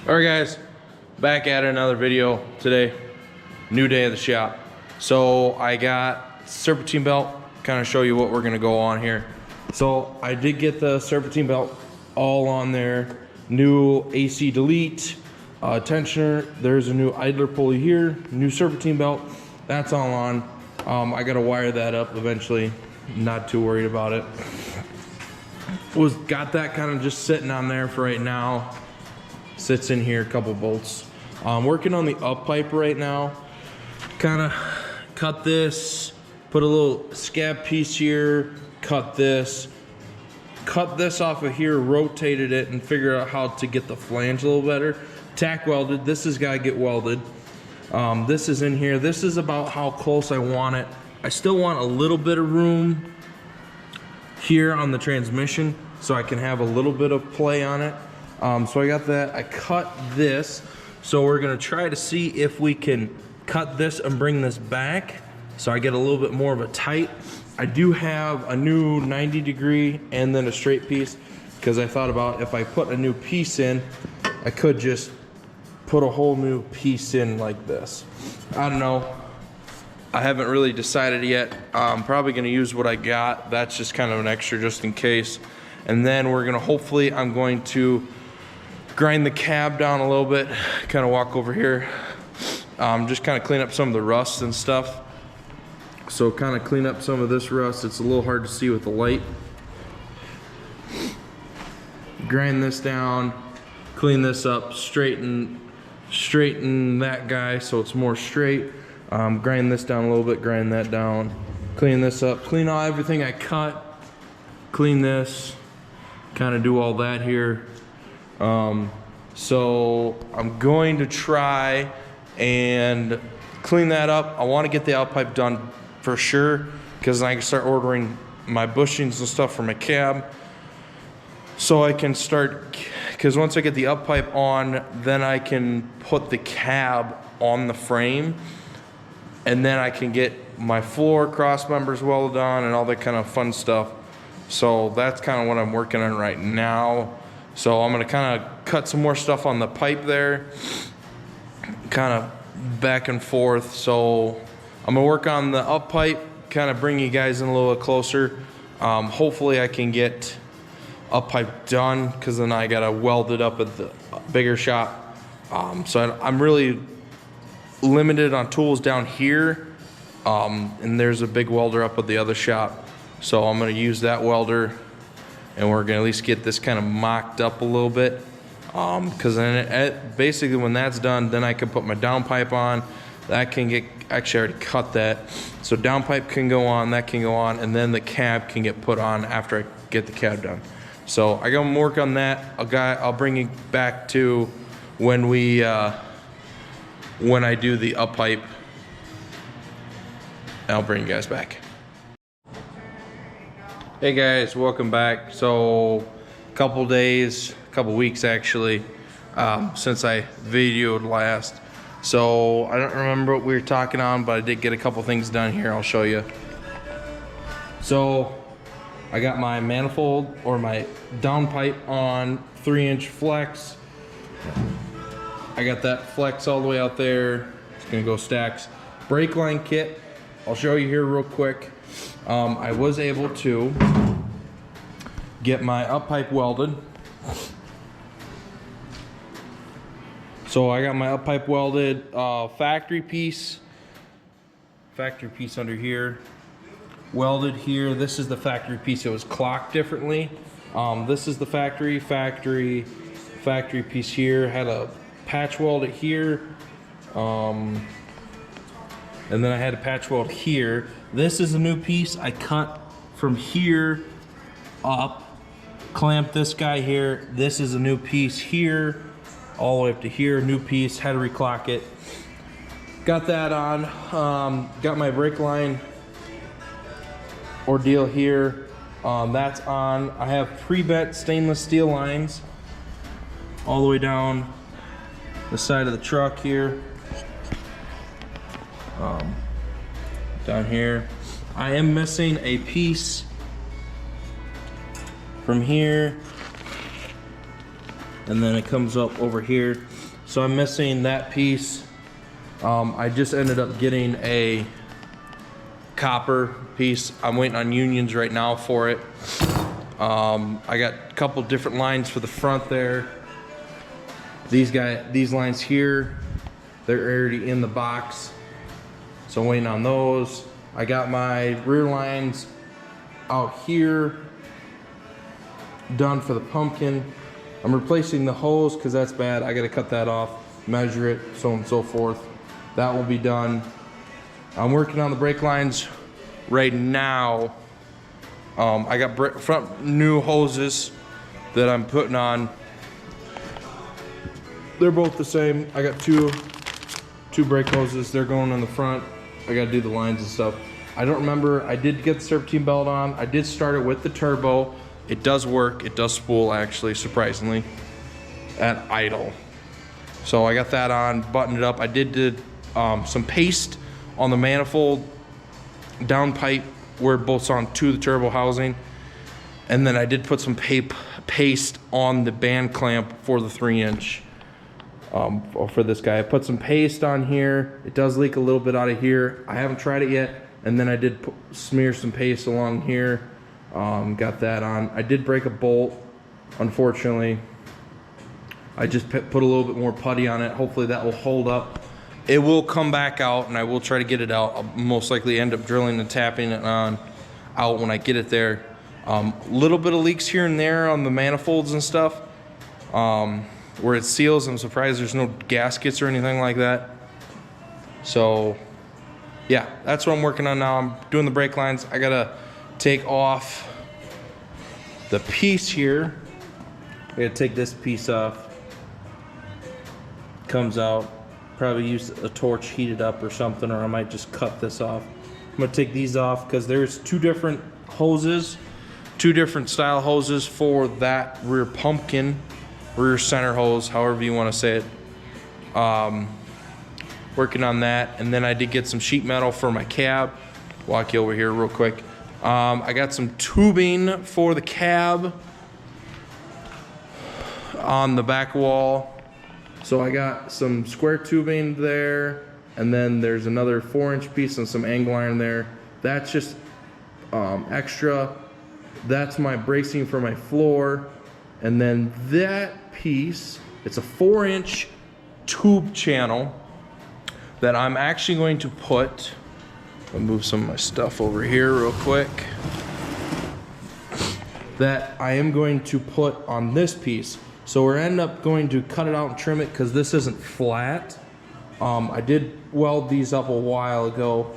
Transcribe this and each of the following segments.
Alright guys, back at another video today. New day of the shop. So I got serpentine belt, kind of show you what we're gonna go on here. So I did get the serpentine belt all on there. New AC delete, tensioner. There's a new idler pulley here, new serpentine belt. That's all on. I gotta wire that up eventually. Not too worried about it. Got that kind of just sitting on there for right now. Sits in here, a couple bolts. Working on the up pipe right now. Kind of cut this, put a little scab piece here, cut this off of here, rotated it, and figure out how to get the flange a little better. Tack welded. This has got to get welded. This is in here. This is about how close I want it. I still want a little bit of room here on the transmission so I can have a little bit of play on it. So I got that. I cut this. So we're gonna try to see if we can cut this and bring this back so I get a little bit more of a tight. I do have a new 90 degree and then a straight piece, because I thought about if I put a new piece in, I could just put a whole new piece in like this. I don't know. I haven't really decided yet. I'm probably gonna use what I got. That's just kind of an extra just in case. And then we're gonna, hopefully, I'm going to grind the cab down a little bit, kind of walk over here. Just kind of clean up some of the rust and stuff. So kind of clean up some of this rust. It's a little hard to see with the light. Grind this down, clean this up, straighten that guy so it's more straight. Grind this down a little bit, grind that down, clean this up, clean all everything I cut, clean this, kind of do all that here. So I'm going to try and clean that up. I want to get the out pipe done for sure, because I can start ordering my bushings and stuff for my cab. So I can start, because once I get the up pipe on, then I can put the cab on the frame, and then I can get my floor cross members welded on and all that kind of fun stuff. So that's kind of what I'm working on right now. So I'm gonna kind of cut some more stuff on the pipe there, kind of back and forth. So I'm gonna work on the up pipe, kind of bring you guys in a little bit closer. Hopefully I can get up pipe done, because then I gotta weld it up at the bigger shop. So I'm really limited on tools down here, and there's a big welder up at the other shop. So I'm gonna use that welder, and we're gonna at least get this kind of mocked up a little bit. Because then basically when that's done, then I can put my downpipe on. That can get, actually I already cut that. So downpipe can go on, that can go on, and then the cab can get put on after I get the cab done. So I gotta work on that. I'll bring you back to when I do the up pipe. I'll bring you guys back. Hey guys, welcome back. So a couple weeks actually, since I videoed last. So I don't remember what we were talking on, but I did get a couple things done here. I'll show you. So I got my manifold, or my downpipe, on 3-inch flex. I got that flex all the way out there. It's gonna go stacks. Brake line kit, I'll show you here real quick. I was able to get my up pipe welded. So I got my up pipe welded, factory piece under here, welded here. This is the factory piece. It was clocked differently. This is the factory piece here. Had a patch weld it here, and then I had a patch weld here. This is a new piece I cut from here up, clamped this guy here. This is a new piece here, all the way up to here, new piece, had to reclock it. Got that on. Got my brake line ordeal here. That's on. I have pre-bent stainless steel lines all the way down the side of the truck here. Down here. I am missing a piece from here and then it comes up over here. So I'm missing that piece. I just ended up getting a copper piece. I'm waiting on unions right now for it. I got a couple different lines for the front there. These lines here, they're already in the box, so I'm waiting on those. I got my rear lines out here done for the pumpkin. I'm replacing the hose because that's bad. I got to cut that off, measure it, so on and so forth. That will be done. I'm working on the brake lines right now. I got front new hoses that I'm putting on. They're both the same. I got two brake hoses. They're going on the front. I got to do the lines and stuff. I don't remember. I did get the serpentine belt on. I did start it with the turbo. It does work. It does spool, actually, surprisingly, at idle. So I got that on, buttoned it up. I did some paste on the manifold down pipe where it bolts on to the turbo housing. And then I did put some paste on the band clamp for the 3-inch for this guy. I put some paste on here. It does leak a little bit out of here. I haven't tried it yet. And then I did smear some paste along here. Got that on. I did break a bolt, unfortunately. I just put a little bit more putty on it. Hopefully that will hold up. It will come back out, and I will try to get it out. I'll most likely end up drilling and tapping it out when I get it there. Little bit of leaks here and there on the manifolds and stuff. Where it seals, I'm surprised there's no gaskets or anything like that. So, yeah, that's what I'm working on now. I'm doing the brake lines. I gotta take off the piece here. I gotta take this piece off. Comes out. Probably use a torch, heat it up or something, or I might just cut this off. I'm gonna take these off because there's two different hoses, two different style hoses for that rear pumpkin, rear center hose, however you want to say it. Working on that, and then I did get some sheet metal for my cab. Walk you over here real quick. I got some tubing for the cab on the back wall. So I got some square tubing there, and then there's another 4-inch piece and some angle iron there. That's just extra. That's my bracing for my floor. And then that piece, it's a 4-inch tube channel that I'm actually going to put, I'll move some of my stuff over here real quick, that I am going to put on this piece. So we're end up going to cut it out and trim it because this isn't flat. I did weld these up a while ago.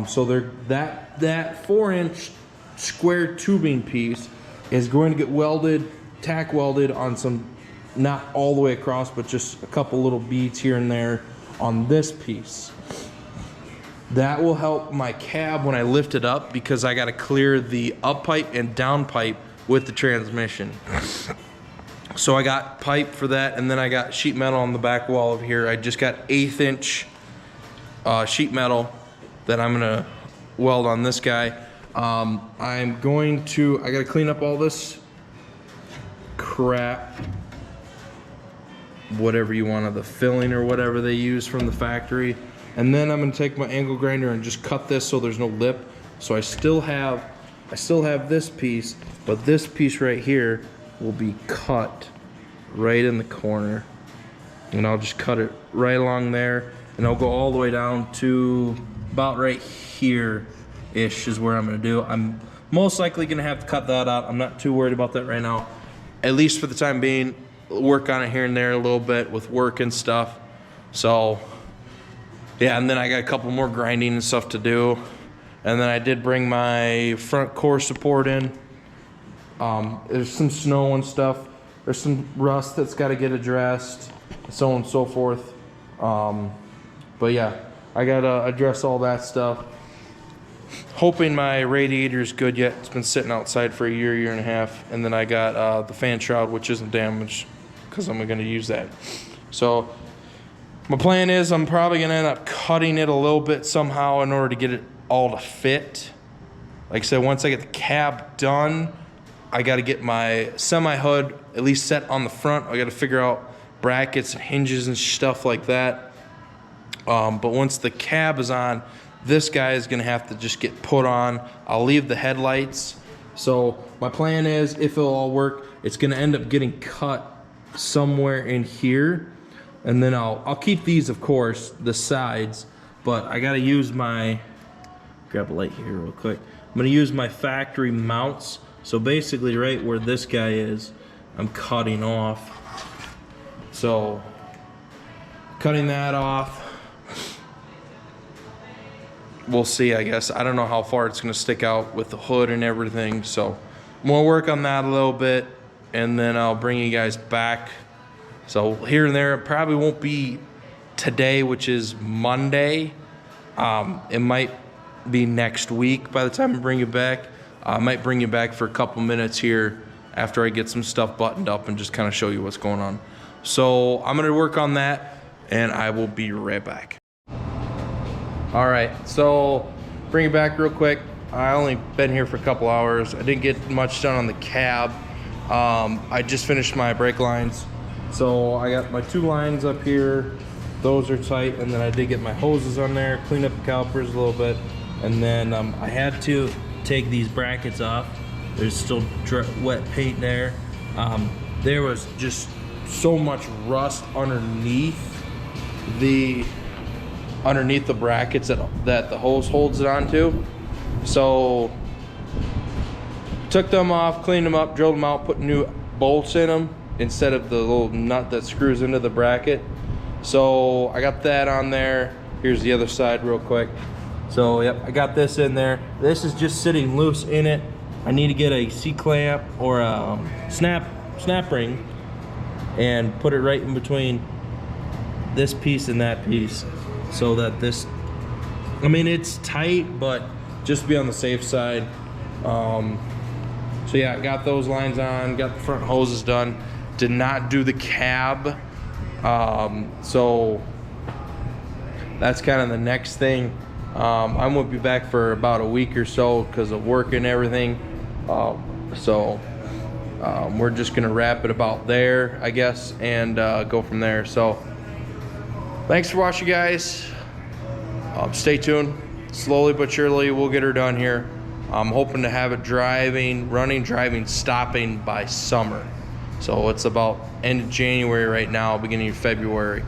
So they're that 4-inch square tubing piece is going to get welded, tack welded on some, not all the way across, but just a couple little beads here and there on this piece. That will help my cab when I lift it up because I got to clear the up pipe and down pipe with the transmission. So I got pipe for that, and then I got sheet metal on the back wall over here. I just got 1/8-inch sheet metal that I'm gonna weld on this guy. I gotta clean up all this crap, whatever you want, of the filling or whatever they use from the factory. And then I'm gonna take my angle grinder and just cut this so there's no lip. So I still have this piece, but this piece right here will be cut right in the corner, and I'll just cut it right along there, and I'll go all the way down to about right here ish is where I'm gonna do. I'm most likely gonna have to cut that out. I'm not too worried about that right now, at least for the time being. Work on it here and there a little bit with work and stuff. So yeah, and then I got a couple more grinding and stuff to do, and then I did bring my front core support in. There's some snow and stuff. There's some rust that's got to get addressed, so on and so forth. But yeah, I got to address all that stuff. Hoping my radiator's good yet. It's been sitting outside for a year and a half. And then I got the fan shroud, which isn't damaged because I'm going to use that. So my plan is I'm probably going to end up cutting it a little bit somehow in order to get it all to fit. Like I said, once I get the cab done, I got to get my semi hood at least set on the front. I got to figure out brackets and hinges and stuff like that. But once the cab is on, this guy is gonna have to just get put on. I'll leave the headlights. So my plan is, if it'll all work, it's gonna end up getting cut somewhere in here. And then I'll keep these, of course, the sides, but I gotta use my, grab a light here real quick. I'm gonna use my factory mounts. So basically right where this guy is, I'm cutting off. So cutting that off. We'll see, I guess. I don't know how far it's gonna stick out with the hood and everything. So I'm gonna work on that a little bit, and then I'll bring you guys back. So here and there, it probably won't be today, which is Monday. It might be next week by the time I bring you back. I might bring you back for a couple minutes here after I get some stuff buttoned up and just kind of show you what's going on. So I'm gonna work on that, and I will be right back. All right, so bring it back real quick. I only been here for a couple hours. I didn't get much done on the cab. I just finished my brake lines. So I got my 2 lines up here. Those are tight, and then I did get my hoses on there, clean up the calipers a little bit, and then I had to take these brackets off. There's still wet paint there. There was just so much rust underneath the brackets that the hose holds it onto. So took them off, cleaned them up, drilled them out, put new bolts in them instead of the little nut that screws into the bracket. So I got that on there. Here's the other side real quick. So yep, I got this in there. This is just sitting loose in it. I need to get a C-clamp or a snap ring and put it right in between this piece and that piece, so that this, I mean, it's tight, but just be on the safe side. So yeah, got those lines on, got the front hoses done. Did not do the cab. So that's kind of the next thing. I'm gonna be back for about a week or so because of work and everything. We're just gonna wrap it about there, I guess, and go from there. So thanks for watching, guys. Stay tuned. Slowly but surely we'll get her done here. I'm hoping to have it running, stopping by summer. So it's about end of January right now, beginning of February.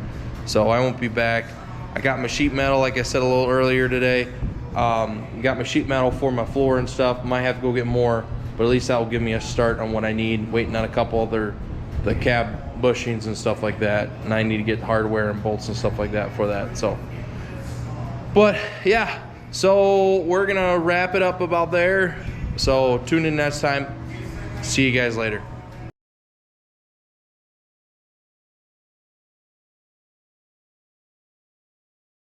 So I won't be back. I got my sheet metal, like I said a little earlier today. Got my sheet metal for my floor and stuff. Might have to go get more, but at least that will give me a start on what I need. Waiting on a couple the cab bushings and stuff like that, and I need to get hardware and bolts and stuff like that for that. So, but yeah, so we're gonna wrap it up about there. So tune in next time. See you guys later.